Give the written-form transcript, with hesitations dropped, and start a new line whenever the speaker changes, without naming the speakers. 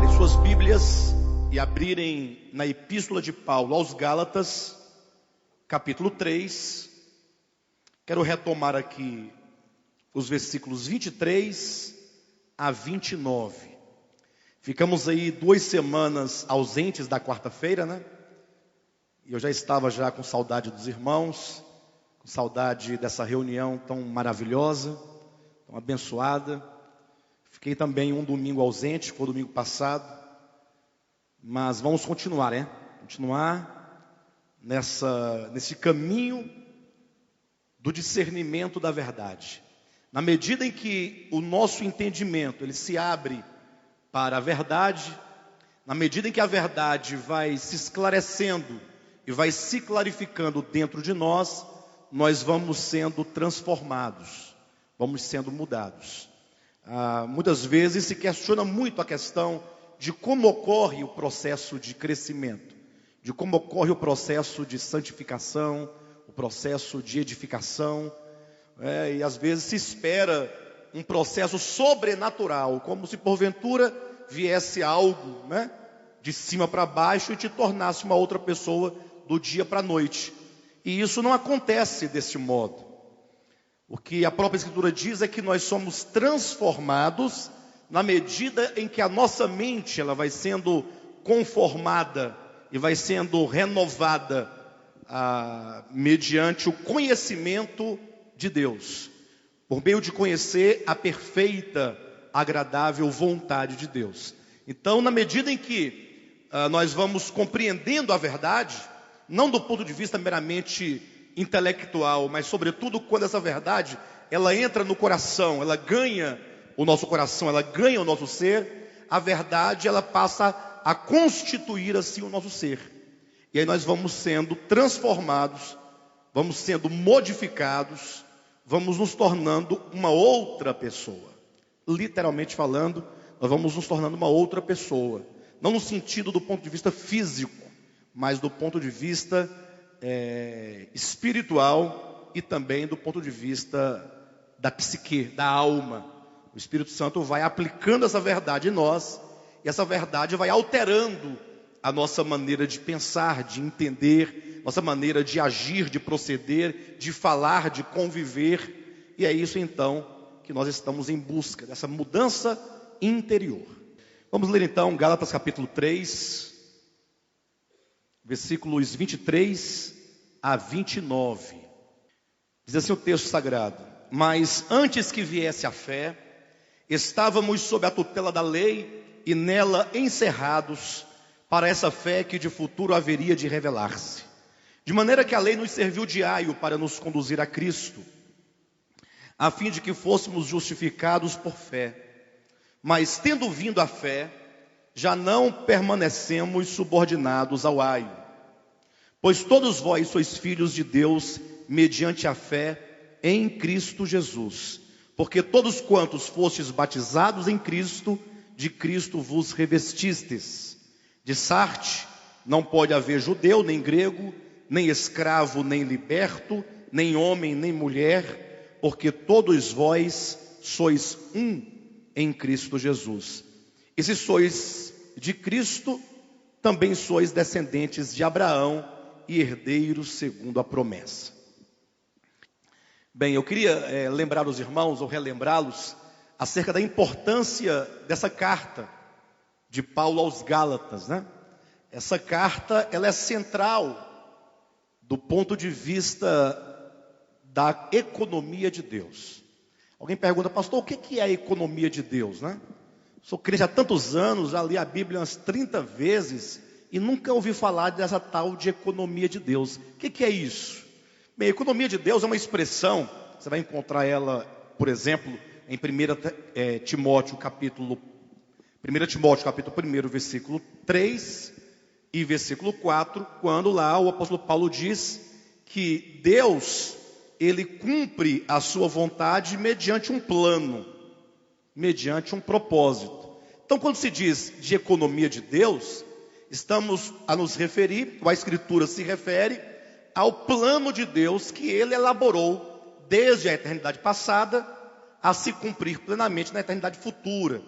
pegarem suas Bíblias e abrirem na Epístola de Paulo aos Gálatas, capítulo 3. Quero retomar aqui os versículos 23 a 29. Ficamos aí 2 semanas ausentes da quarta-feira, né? E eu já estava com saudade dos irmãos, com saudade dessa reunião tão maravilhosa, tão abençoada. Fiquei também um domingo ausente, foi o domingo passado. Mas vamos continuar, né? Continuar nesse caminho do discernimento da verdade. Na medida em que o nosso entendimento ele se abre para a verdade, na medida em que a verdade vai se esclarecendo e vai se clarificando dentro de nós, nós vamos sendo transformados, vamos sendo mudados. Muitas vezes se questiona muito a questão de como ocorre o processo de crescimento, de como ocorre o processo de santificação, o processo de edificação, e às vezes se espera um processo sobrenatural, como se porventura viesse algo, né, de cima para baixo e te tornasse uma outra pessoa do dia para a noite. E isso não acontece desse modo. O que a própria Escritura diz é que nós somos transformados na medida em que a nossa mente ela vai sendo conformada e vai sendo renovada mediante o conhecimento de Deus, por meio de conhecer a perfeita, agradável vontade de Deus. Então, na medida em que nós vamos compreendendo a verdade, não do ponto de vista meramente intelectual, mas sobretudo quando essa verdade ela entra no coração, ela ganha o nosso coração, ela ganha o nosso ser, a verdade ela passa a constituir assim o nosso ser. E aí nós vamos sendo transformados, vamos sendo modificados, vamos nos tornando uma outra pessoa. Literalmente falando, nós vamos nos tornando uma outra pessoa. Não no sentido do ponto de vista físico, mas do ponto de vista espiritual e também do ponto de vista da psique, da alma. O Espírito Santo vai aplicando essa verdade em nós, e essa verdade vai alterando a nossa maneira de pensar, de entender, nossa maneira de agir, de proceder, de falar, de conviver. E é isso então que nós estamos em busca, dessa mudança interior. Vamos ler então Gálatas capítulo 3, versículos 23 a 29. Diz assim o texto sagrado: mas antes que viesse a fé, estávamos sob a tutela da lei e nela encerrados para essa fé que de futuro haveria de revelar-se. De maneira que a lei nos serviu de aio para nos conduzir a Cristo, a fim de que fôssemos justificados por fé. Mas tendo vindo a fé, já não permanecemos subordinados ao aio. Pois todos vós sois filhos de Deus mediante a fé em Cristo Jesus. Porque todos quantos fostes batizados em Cristo, de Cristo vos revestistes. De Sarte, não pode haver judeu, nem grego, nem escravo, nem liberto, nem homem, nem mulher, porque todos vós sois um em Cristo Jesus. E se sois de Cristo, também sois descendentes de Abraão e herdeiros segundo a promessa. Bem, eu queria lembrar os irmãos, ou relembrá-los, acerca da importância dessa carta de Paulo aos Gálatas, né? Essa carta, ela é central do ponto de vista da economia de Deus. Alguém pergunta: pastor, o que é a economia de Deus, né? Sou crente há tantos anos, já li a Bíblia umas 30 vezes e nunca ouvi falar dessa tal de economia de Deus. O que é isso? Bem, a economia de Deus é uma expressão, você vai encontrar ela, por exemplo, em 1 Timóteo capítulo 1, versículo 3 e versículo 4, quando lá o apóstolo Paulo diz que Deus, ele cumpre a sua vontade mediante um plano, mediante um propósito. Então, quando se diz de economia de Deus, estamos a nos referir, ou a Escritura se refere, ao plano de Deus que ele elaborou desde a eternidade passada a se cumprir plenamente na eternidade futura.